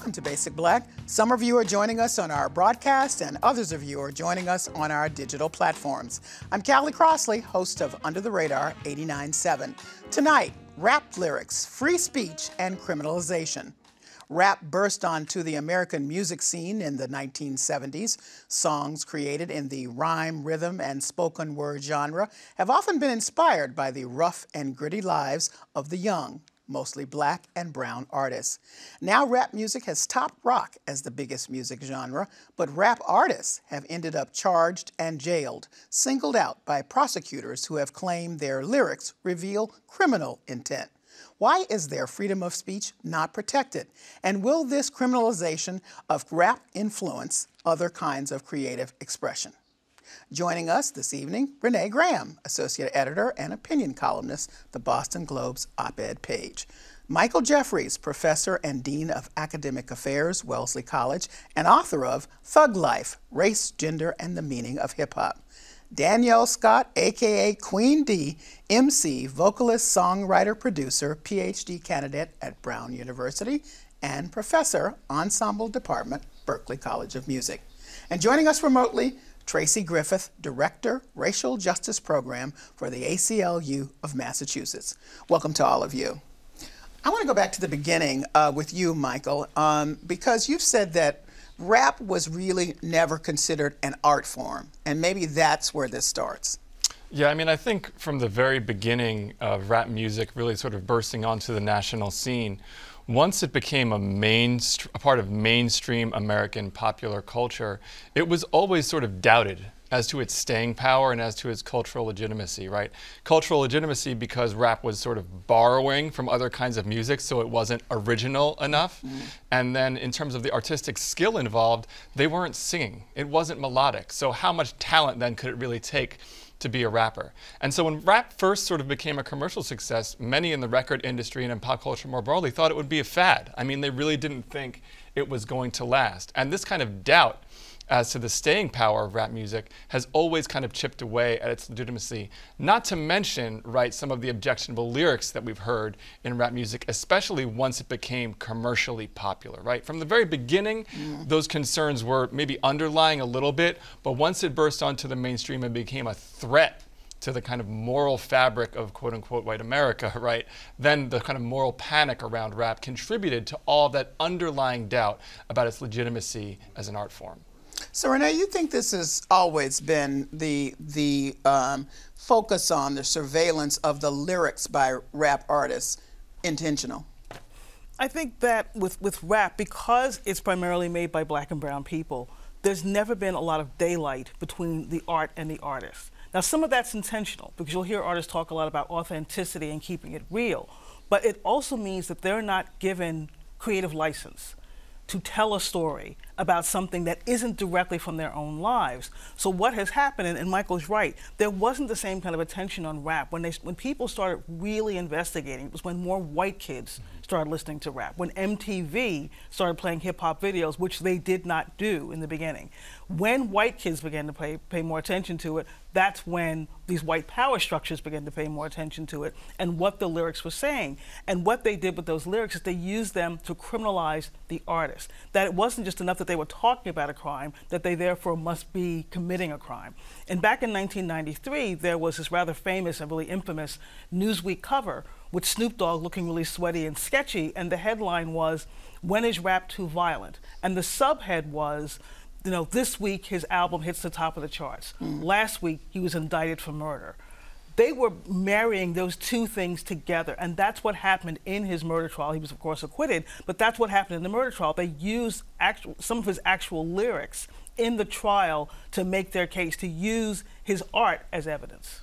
welcome to Basic Black. Some of you are joining us on our broadcast and others of you are joining us on our digital platforms. I'm Callie Crossley, host of Under the Radar 89.7. Tonight, rap lyrics, free speech, and criminalization. Rap burst onto the American music scene in the 1970s. Songs created in the rhyme, rhythm, and spoken word genre have often been inspired by the rough and gritty lives of the young, mostly black and brown artists. Now rap music has topped rock as the biggest music genre, but rap artists have ended up charged and jailed, singled out by prosecutors who have claimed their lyrics reveal criminal intent. Why is their freedom of speech not protected? And will this criminalization of rap influence other kinds of creative expression? Joining us this evening, Renée Graham, Associate Editor and Opinion Columnist, the Boston Globe's op-ed page. Michael Jeffries, Professor and Dean of Academic Affairs, Wellesley College, and author of Thug Life, Race, Gender, and the Meaning of Hip Hop. Danielle Scott, a.k.a. Queen D, MC, vocalist, songwriter, producer, PhD candidate at Brown University, and Professor, Ensemble Department, Berklee College of Music. And joining us remotely, Traci Griffith, Director, Racial Justice Program for the ACLU of Massachusetts. Welcome to all of you. I want to go back to the beginning with you, Michael, because you've said that rap was really never considered an art form, and maybe that's where this starts. Yeah, I mean, I think from the very beginning of rap music really sort of bursting onto the national scene, once it became a part of mainstream American popular culture, it was always sort of doubted as to its staying power and as to its cultural legitimacy, right? Cultural legitimacy because rap was sort of borrowing from other kinds of music, so it wasn't original enough. And then in terms of the artistic skill involved, they weren't singing. It wasn't melodic. So how much talent then could it really take to be a rapper? And so when rap first sort of became a commercial success, many in the record industry and in pop culture more broadly thought it would be a fad. I mean, they really didn't think it was going to last. And this kind of doubt as to the staying power of rap music has always kind of chipped away at its legitimacy, not to mention, right, some of the objectionable lyrics that we've heard in rap music, especially once it became commercially popular, right? From the very beginning, those concerns were maybe underlying a little bit, but once it burst onto the mainstream and became a threat to the kind of moral fabric of quote-unquote white America, right, then the kind of moral panic around rap contributed to all that underlying doubt about its legitimacy as an art form. So Renée, you think this has always been the focus on the surveillance of the lyrics by rap artists intentional? I think that with rap, because it's primarily made by black and brown people, there's never been a lot of daylight between the art and the artist. Now, some of that's intentional, because you'll hear artists talk a lot about authenticity and keeping it real, but it also means that they're not given creative license to tell a story about something that isn't directly from their own lives. So what has happened, and Michael's right, there wasn't the same kind of attention on rap. When people started really investigating, it was when more white kids started listening to rap, when MTV started playing hip-hop videos, which they did not do in the beginning. When white kids began to pay more attention to it, that's when these white power structures began to pay more attention to it and what the lyrics were saying. And what they did with those lyrics is they used them to criminalize the artist. That it wasn't just enough that they were talking about a crime, that they therefore must be committing a crime. And back in 1993, there was this rather famous and really infamous Newsweek cover with Snoop Dogg looking really sweaty and sketchy, and the headline was, "When is rap too violent?" And the subhead was, you know, this week his album hits the top of the charts. Last week he was indicted for murder. They were marrying those two things together, and that's what happened in his murder trial. He was, of course, acquitted, but that's what happened in the murder trial. They used some of his actual lyrics in the trial to make their case, to use his art as evidence.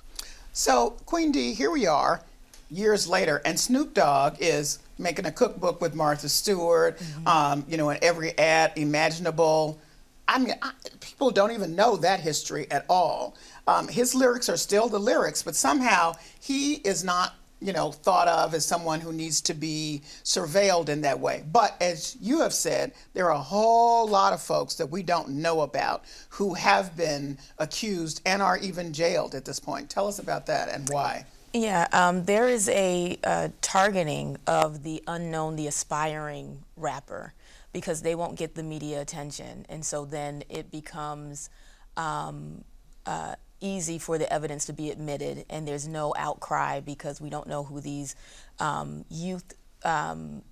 So, Queen D, here we are, years later, and Snoop Dogg is making a cookbook with Martha Stewart, you know, in every ad imaginable. I mean, people don't even know that history at all. His lyrics are still the lyrics, but somehow he is not, you know, thought of as someone who needs to be surveilled in that way. But as you have said, there are a whole lot of folks that we don't know about who have been accused and are even jailed at this point. Tell us about that and why. Yeah, there is a targeting of the unknown, the aspiring rapper. because they won't get the media attention. And so then it becomes easy for the evidence to be admitted, and there's no outcry because we don't know who these youth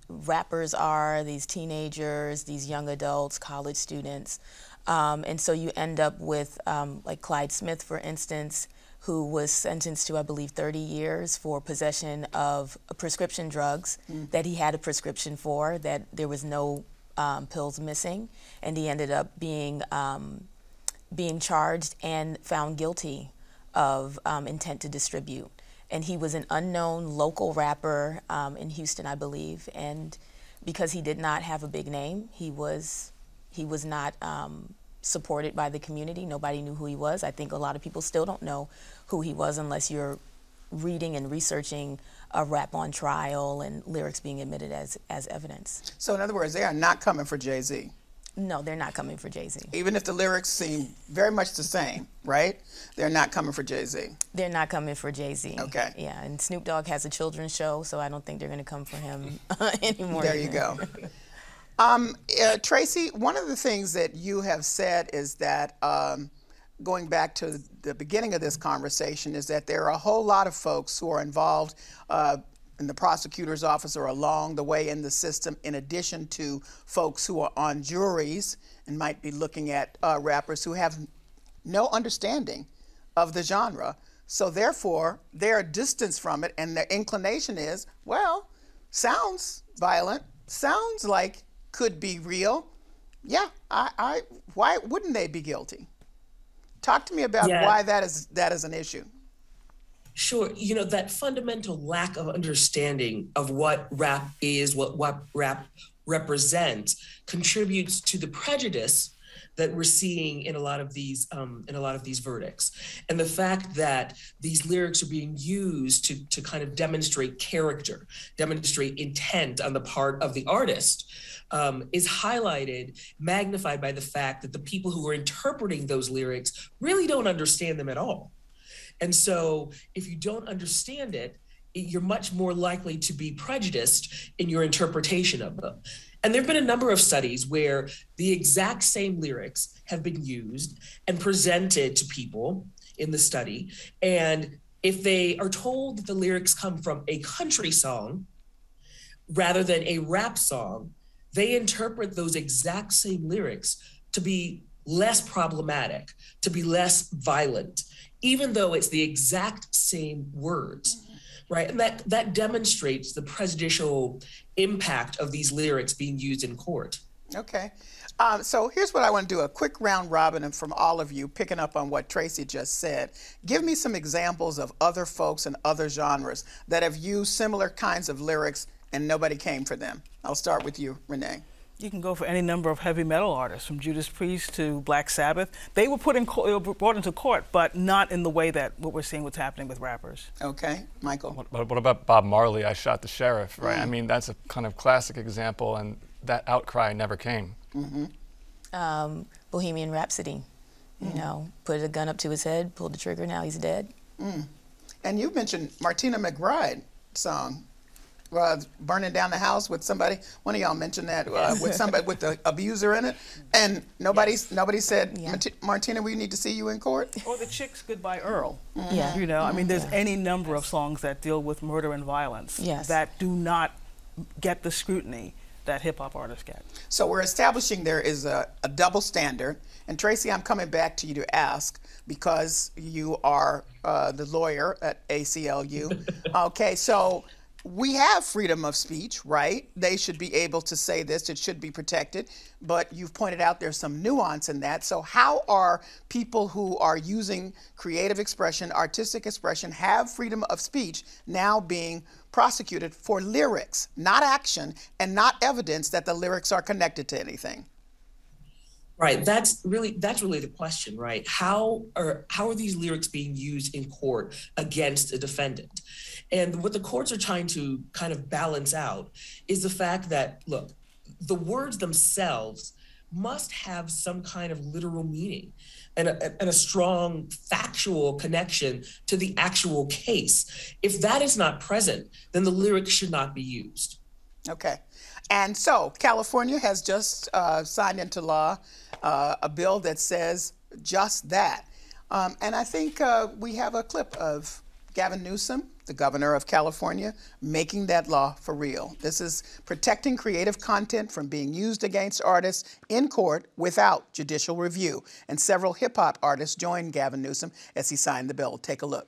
rappers are, these teenagers, these young adults, college students. And so you end up with, like Clyde Smith, for instance, who was sentenced to, I believe, 30 years for possession of prescription drugs that he had a prescription for, that there was no pills missing, and he ended up being charged and found guilty of intent to distribute. And he was an unknown local rapper in Houston, I believe, and because he did not have a big name, he was not supported by the community. Nobody knew who he was. I think a lot of people still don't know who he was unless you're reading and researching a rap on trial and lyrics being admitted as evidence. So in other words, they are not coming for Jay-Z. No, they're not coming for Jay-Z. Even if the lyrics seem very much the same, right? They're not coming for Jay-Z. They're not coming for Jay-Z. Okay. Yeah, and Snoop Dogg has a children's show, so I don't think they're going to come for him anymore. There you go. Traci, one of the things that you have said is that, going back to the beginning of this conversation, is that there are a whole lot of folks who are involved in the prosecutor's office or along the way in the system, in addition to folks who are on juries and might be looking at rappers who have no understanding of the genre. So therefore, they're distanced from it, and their inclination is, well, sounds violent, sounds like could be real. Yeah, why wouldn't they be guilty? Talk to me about why that is an issue. Sure. You know, that fundamental lack of understanding of what rap is, what rap represents, contributes to the prejudice that we're seeing in a lot of these verdicts. And the fact that these lyrics are being used to kind of demonstrate character, demonstrate intent on the part of the artist, is highlighted, magnified by the fact that the people who are interpreting those lyrics really don't understand them at all. And so if you don't understand it, you're much more likely to be prejudiced in your interpretation of them. And there have been a number of studies where the exact same lyrics have been used and presented to people in the study. And if they are told that the lyrics come from a country song rather than a rap song, they interpret those exact same lyrics to be less problematic, to be less violent, even though it's the exact same words, right? And that demonstrates the prejudicial impact of these lyrics being used in court. Okay. So here's what I want to do, a quick round robin from all of you, picking up on what Traci just said. Give me some examples of other folks and other genres that have used similar kinds of lyrics and nobody came for them. I'll start with you, Renee. You can go for any number of heavy metal artists, from Judas Priest to Black Sabbath. They were brought into court, but not in the way that what we're seeing what's happening with rappers. Okay, Michael. What about Bob Marley, I Shot the Sheriff, right? I mean, that's a kind of classic example, and that outcry never came. Bohemian Rhapsody, you know, put a gun up to his head, pulled the trigger, now he's dead. And you mentioned Martina McBride song. Burning down the house with somebody. One of y'all mentioned that with somebody with the abuser in it, and nobody said, Martina, we need to see you in court. Or the Chicks' Goodbye Earl. Yeah, you know, I mean, there's any number of songs that deal with murder and violence that do not get the scrutiny that hip hop artists get. So we're establishing there is a double standard, and Traci, I'm coming back to you to ask because you are the lawyer at ACLU. Okay, so. We have freedom of speech, right? They should be able to say this, it should be protected, but you've pointed out there's some nuance in that. So how are people who are using creative expression, artistic expression, have freedom of speech now being prosecuted for lyrics, not action, and not evidence that the lyrics are connected to anything? Right, that's really the question, right? How are these lyrics being used in court against a defendant? And what the courts are trying to kind of balance out is the fact that, look, the words themselves must have some kind of literal meaning and a strong factual connection to the actual case. If that is not present, then the lyrics should not be used. Okay. And so California has just signed into law a bill that says just that. And I think we have a clip of Gavin Newsom, the governor of California, making that law for real. This is protecting creative content from being used against artists in court without judicial review. And several hip-hop artists joined Gavin Newsom as he signed the bill. Take a look.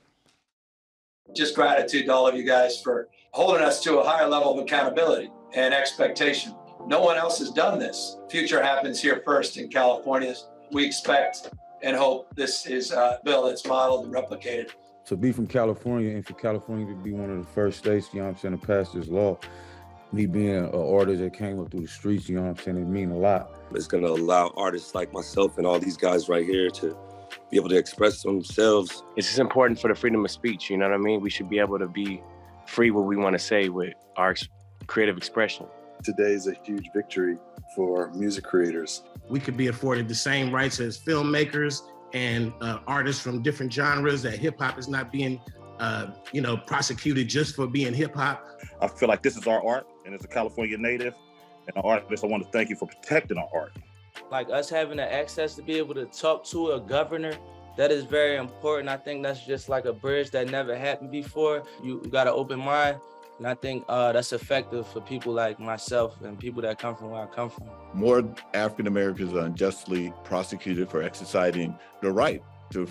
Just gratitude to all of you guys for holding us to a higher level of accountability and expectation. No one else has done this. Future happens here first in California. We expect and hope this is a bill that's modeled and replicated. To be from California and for California to be one of the first states, you know what I'm saying, to pass this law, me being an artist that came up through the streets, you know what I'm saying, it means a lot. It's gonna allow artists like myself and all these guys right here to be able to express themselves. It's just important for the freedom of speech, you know what I mean? We should be able to be free what we want to say with our creative expression. Today is a huge victory for music creators. We could be afforded the same rights as filmmakers and artists from different genres, that hip hop is not being, prosecuted just for being hip hop. I feel like this is our art, and as a California native and an artist, I want to thank you for protecting our art. Like us having the access to be able to talk to a governor, that is very important. I think that's just like a bridge that never happened before. You got an open mind. And I think that's effective for people like myself and people that come from where I come from. More African Americans are unjustly prosecuted for exercising the right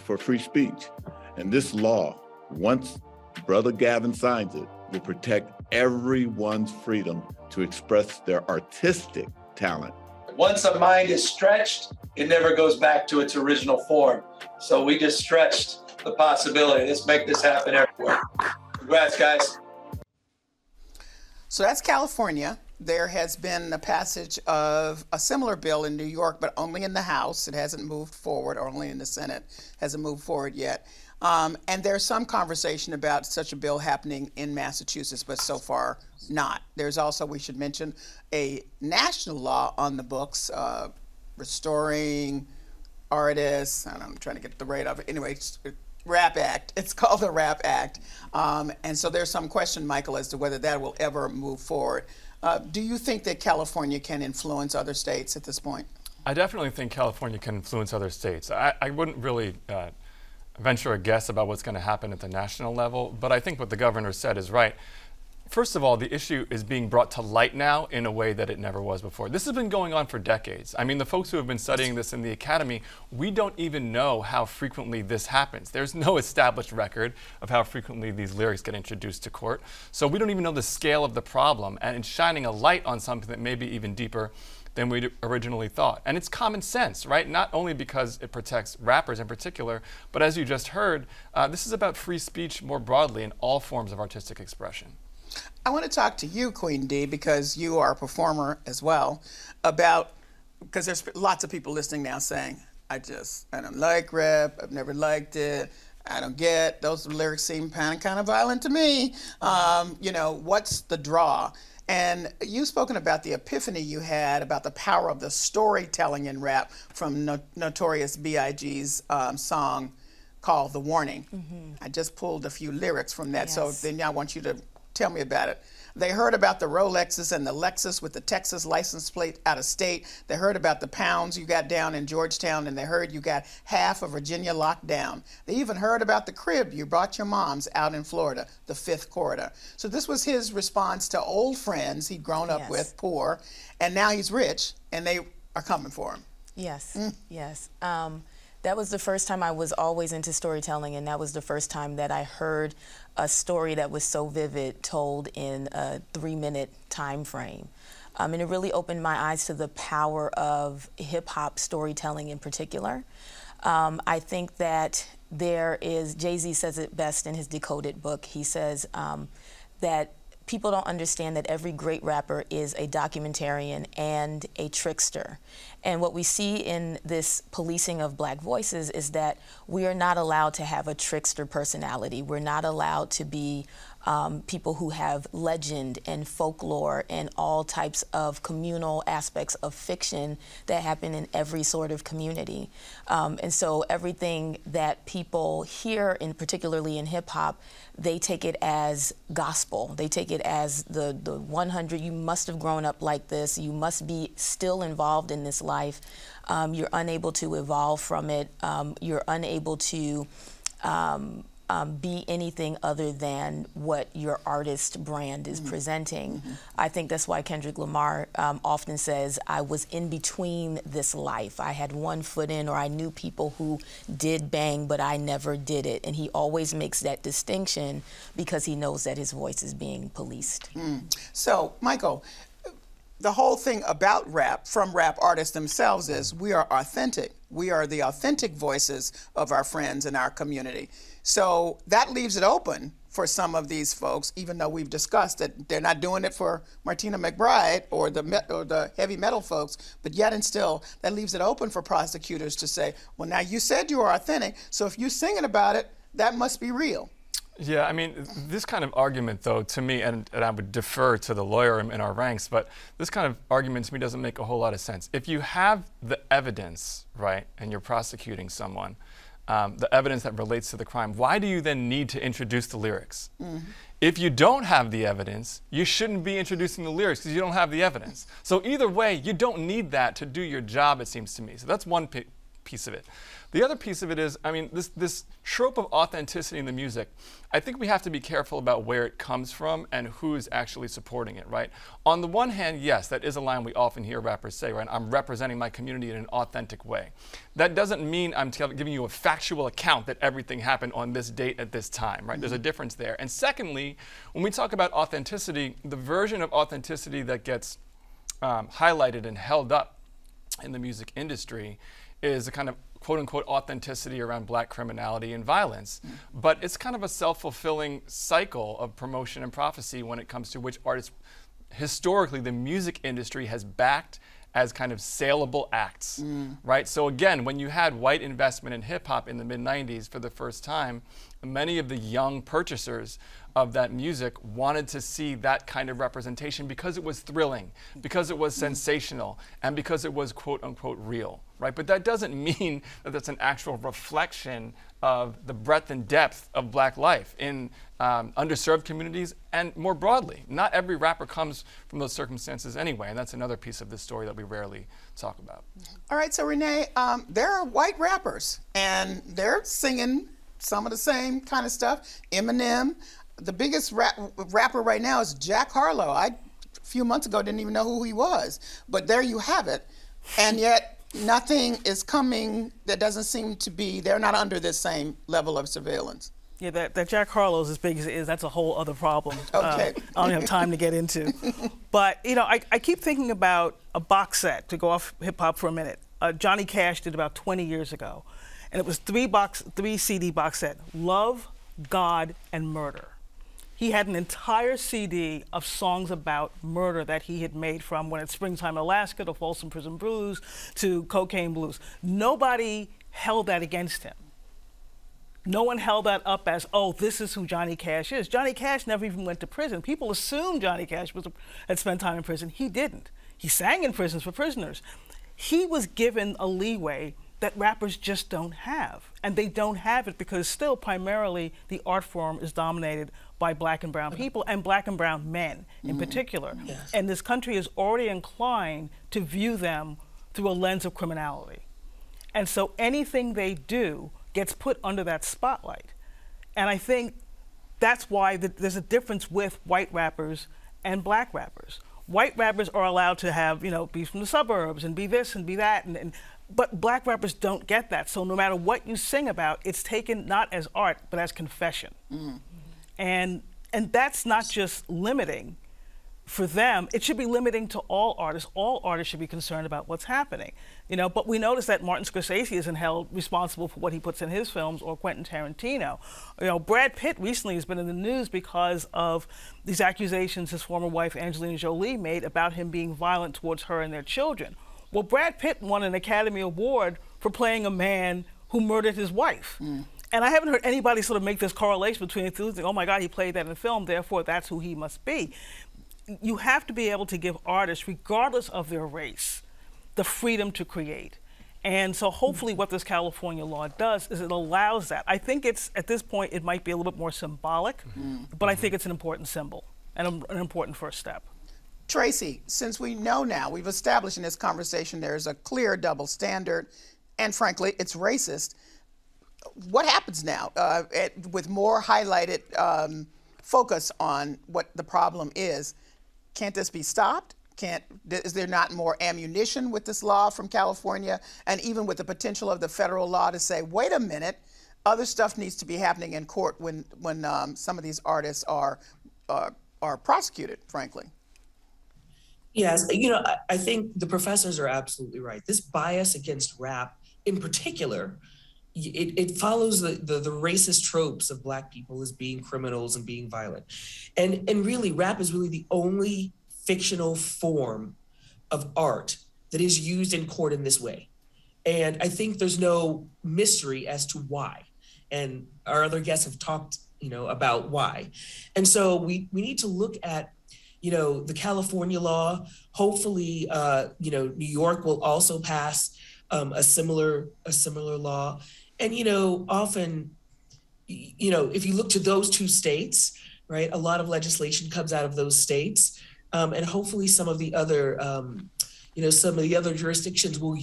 for free speech. And this law, once Brother Gavin signs it, will protect everyone's freedom to express their artistic talent. Once a mind is stretched, it never goes back to its original form. So we just stretched the possibility. Let's make this happen everywhere. Congrats, guys. So that's California. There has been the passage of a similar bill in New York, but only in the House. It hasn't moved forward, or only in the Senate. Hasn't moved forward yet. And there's some conversation about such a bill happening in Massachusetts, but so far not. There's also, we should mention, a national law on the books restoring artists. I'm trying to get the rate of it. Anyway, Rap Act. It's called the Rap Act. And so there's some question, Michael, as to whether that will ever move forward. Do you think that California can influence other states at this point? I definitely think California can influence other states. I wouldn't really venture a guess about what's going to happen at the national level, but I think what the governor said is right. First of all, the issue is being brought to light now in a way that it never was before. This has been going on for decades. I mean, the folks who have been studying this in the academy, we don't even know how frequently this happens. There's no established record of how frequently these lyrics get introduced to court. So we don't even know the scale of the problem, and it's shining a light on something that may be even deeper than we originally thought. And it's common sense, right? Not only because it protects rappers in particular, but as you just heard, this is about free speech more broadly in all forms of artistic expression. I want to talk to you, Queen D, because you are a performer as well, about, because there's lots of people listening now saying, I don't like rap, I've never liked it, I don't get, those lyrics seem kind of violent to me. What's the draw? And you've spoken about the epiphany you had about the power of the storytelling in rap from Notorious B.I.G.'s song called The Warning. Mm-hmm. I just pulled a few lyrics from that, yes. So then I want you to tell me about it. They heard about the Rolexes and the Lexus with the Texas license plate out of state. They heard about the pounds you got down in Georgetown, and they heard you got half of Virginia locked down. They even heard about the crib you brought your mom's out in Florida, the Fifth Corridor. So this was his response to old friends he'd grown up with, poor, and now he's rich, and they are coming for him. Yes, yes. That was the first time I was always into storytelling, and that was the first time that I heard a story that was so vivid told in a 3-minute time frame. And it really opened my eyes to the power of hip-hop storytelling in particular. I think that there is, Jay-Z says it best in his Decoded book. He says that people don't understand that every great rapper is a documentarian and a trickster. And what we see in this policing of Black voices is that we are not allowed to have a trickster personality. We're not allowed to be people who have legend and folklore and all types of communal aspects of fiction that happen in every sort of community. And so everything that people hear, particularly in hip hop, they take it as gospel. They take it it as the 100, you must have grown up like this, you must be still involved in this life, you're unable to evolve from it, you're unable to be anything other than what your artist brand is presenting. I think that's why Kendrick Lamar often says, I was in between this life. I had one foot in, or I knew people who did bang, but I never did it. And he always makes that distinction because he knows that his voice is being policed. So, Michael, the whole thing about rap, from rap artists themselves, is we are authentic. We are the authentic voices of our friends and our community. So that leaves it open for some of these folks, even though we've discussed that they're not doing it for Martina McBride or the heavy metal folks, but yet and still, that leaves it open for prosecutors to say, well, now you said you are authentic, so if you're singing about it, that must be real. Yeah, I mean, this kind of argument, though, to me, and I would defer to the lawyer in our ranks, but this kind of argument to me doesn't make a whole lot of sense. If you have the evidence, right, and you're prosecuting someone, the evidence that relates to the crime, why do you then need to introduce the lyrics? If you don't have the evidence, you shouldn't be introducing the lyrics because you don't have the evidence. So either way, you don't need that to do your job, it seems to me. So that's one piece of it. The other piece of it is, I mean, this trope of authenticity in the music, I think we have to be careful about where it comes from and who is actually supporting it, right? On the one hand, yes, that is a line we often hear rappers say, right? I'm representing my community in an authentic way. That doesn't mean I'm giving you a factual account that everything happened on this date at this time, right? There's a difference there. And secondly, when we talk about authenticity, the version of authenticity that gets highlighted and held up in the music industry is a kind of quote-unquote authenticity around black criminality and violence. But it's kind of a self-fulfilling cycle of promotion and prophecy when it comes to which artists, historically, the music industry has backed as kind of saleable acts, right? So again, when you had white investment in hip-hop in the mid-90s for the first time, many of the young purchasers of that music wanted to see that kind of representation because it was thrilling, because it was sensational, and because it was quote-unquote real, right? But that doesn't mean that that's an actual reflection of the breadth and depth of black life in underserved communities and more broadly. Not every rapper comes from those circumstances anyway, and that's another piece of this story that we rarely talk about. All right, so Renee, there are white rappers, and they're singing some of the same kind of stuff. Eminem, the biggest rapper right now is Jack Harlow. A few months ago didn't even know who he was, but there you have it. And yet nothing is coming that doesn't seem to be, they're not under this same level of surveillance. Yeah, that Jack Harlow's as big as it is, that's a whole other problem. Okay. I don't have time to get into. But, you know, I keep thinking about a box set, to go off hip hop for a minute. Johnny Cash did about 20 years ago. And it was three CD box set, Love, God, and Murder. He had an entire CD of songs about murder that he had made, from When It's Springtime in Alaska to Folsom Prison Blues to Cocaine Blues. Nobody held that against him. No one held that up as, oh, this is who Johnny Cash is. Johnny Cash never even went to prison. People assumed Johnny Cash had spent time in prison. He didn't. He sang in prisons for prisoners. He was given a leeway that rappers just don't have. And they don't have it because still primarily the art form is dominated by black and brown people and black and brown men in particular. Yes. And this country is already inclined to view them through a lens of criminality. And so anything they do gets put under that spotlight. And I think that's why there's a difference with white rappers and black rappers. White rappers are allowed to have, you know, be from the suburbs and be this and be that, but black rappers don't get that. So no matter what you sing about, it's taken not as art, but as confession. And that's not just limiting for them, it should be limiting to all artists. All artists should be concerned about what's happening. You know, but we notice that Martin Scorsese isn't held responsible for what he puts in his films, or Quentin Tarantino. You know, Brad Pitt recently has been in the news because of these accusations his former wife Angelina Jolie made about him being violent towards her and their children. Well, Brad Pitt won an Academy Award for playing a man who murdered his wife. And I haven't heard anybody sort of make this correlation between the two, think, oh my God, he played that in the film, therefore that's who he must be. You have to be able to give artists, regardless of their race, the freedom to create. And so hopefully what this California law does is it allows that. I think it's, at this point, it might be a little bit more symbolic, but I think it's an important symbol. and an important first step. Traci, since we know now, we've established in this conversation there's a clear double standard, and frankly, it's racist. What happens now with more highlighted focus on what the problem is? Can't this be stopped? Is there not more ammunition with this law from California, and even with the potential of the federal law to say, wait a minute, other stuff needs to be happening in court when some of these artists are prosecuted, frankly? Yes, I think the professors are absolutely right. This bias against rap in particular, it follows the racist tropes of Black people as being criminals and being violent. And really, rap is really the only fictional form of art that is used in court in this way. And I think there's no mystery as to why. And our other guests have talked, about why. And so we need to look at, the California law. Hopefully, New York will also pass a similar law. And, often, if you look to those two states, right, a lot of legislation comes out of those states. And hopefully some of the other, jurisdictions will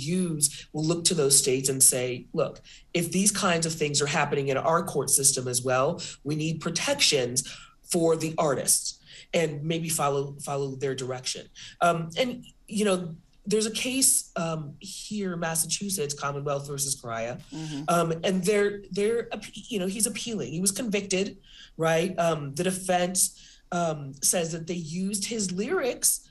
look to those states and say, look, if these kinds of things are happening in our court system as well, we need protections for the artists and maybe follow their direction. There's a case here in Massachusetts, Commonwealth versus Correa, and he's appealing. He was convicted, right? The defense says that they used his lyrics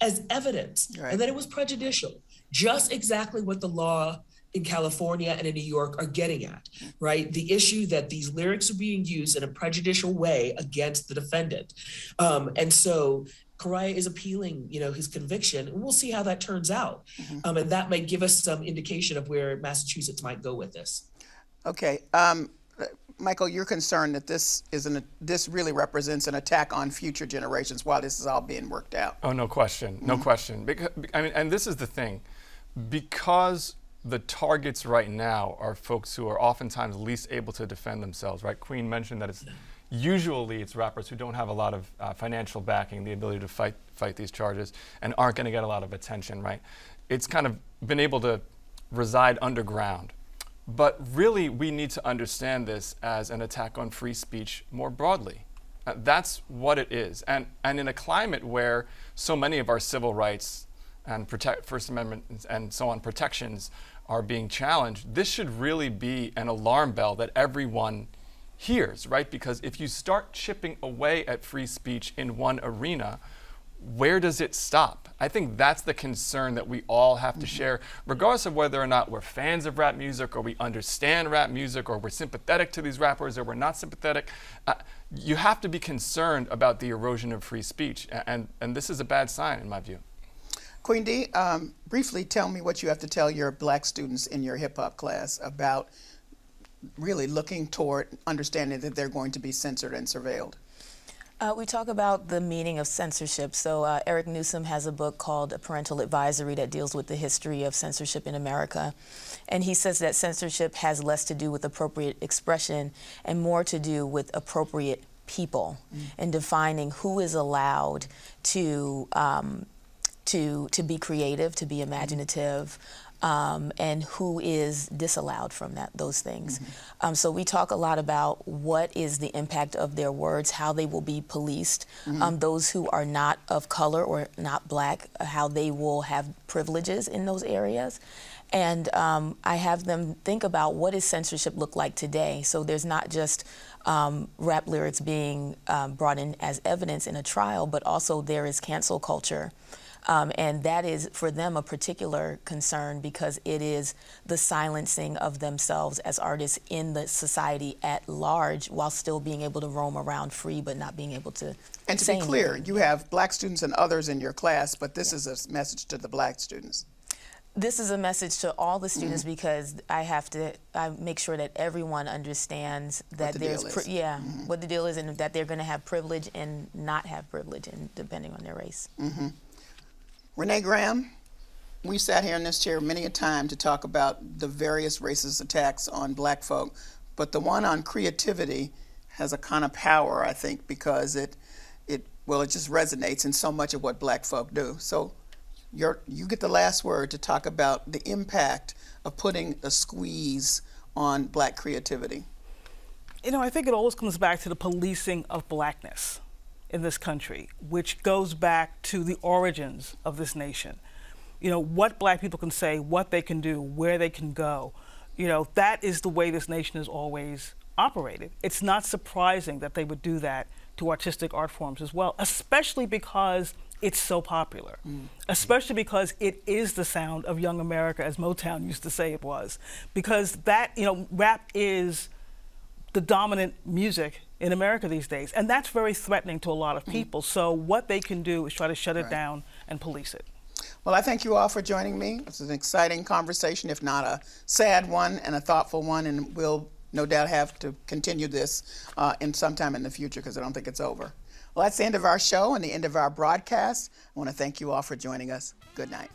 as evidence, right, and that it was prejudicial. Just exactly what the law in California and in New York are getting at, right? The issue that these lyrics are being used in a prejudicial way against the defendant. And so Correa is appealing, his conviction, and we'll see how that turns out. And that might give us some indication of where Massachusetts might go with this. Okay. Michael, you're concerned that this really represents an attack on future generations while this is all being worked out. Oh, no question, no question. Because, and this is the thing, because the targets right now are folks who are oftentimes least able to defend themselves, right? Queen mentioned that usually it's rappers who don't have a lot of financial backing, the ability to fight these charges, and aren't going to get a lot of attention, right? It's kind of been able to reside underground. But really, we need to understand this as an attack on free speech more broadly. That's what it is. And in a climate where so many of our civil rights and First Amendment and so on protections are being challenged, this should really be an alarm bell that everyone hears, right? Because if you start chipping away at free speech in one arena, where does it stop? I think that's the concern that we all have to share, regardless of whether or not we're fans of rap music or we understand rap music or we're sympathetic to these rappers or we're not sympathetic. You have to be concerned about the erosion of free speech, and this is a bad sign in my view. Queen D, briefly tell me what you have to tell your Black students in your hip hop class about really looking toward understanding that they're going to be censored and surveilled. We talk about the meaning of censorship. So Eric Newsom has a book called A Parental Advisory that deals with the history of censorship in America. And he says that censorship has less to do with appropriate expression and more to do with appropriate people and defining who is allowed to be creative, to be imaginative, and who is disallowed from those things. So we talk a lot about what is the impact of their words, how they will be policed, those who are not of color or not Black, how they will have privileges in those areas. And I have them think about what does censorship look like today. So there's not just rap lyrics being brought in as evidence in a trial, but also there is cancel culture. And that is, for them, a particular concern because it is the silencing of themselves as artists in the society at large while still being able to roam around free but not being able to And to be clear, you have Black students and others in your class, but this is a message to the Black students. This is a message to all the students because I make sure that everyone understands that what the deal is and that they're going to have privilege and not have privilege, and depending on their race. Renée Graham, we sat here in this chair many a time to talk about the various racist attacks on Black folk, but the one on creativity has a kind of power, I think, because it well, it just resonates in so much of what black folk do. So you get the last word to talk about the impact of putting a squeeze on black creativity. You know, I think it always comes back to the policing of blackness in this country, which goes back to the origins of this nation. You know, what black people can say, what they can do, where they can go. You know, that is the way this nation has always operated. It's not surprising that they would do that to artistic art forms as well, especially because it's so popular, especially because it is the sound of young America, as Motown used to say it was. Because that, you know, rap is the dominant music in America these days, and that's very threatening to a lot of people. So what they can do is try to shut it down and police it. Well, I thank you all for joining me. It's an exciting conversation, if not a sad one and a thoughtful one, and we'll no doubt have to continue this in sometime in the future because I don't think it's over. Well, that's the end of our show and the end of our broadcast. I want to thank you all for joining us. Good night.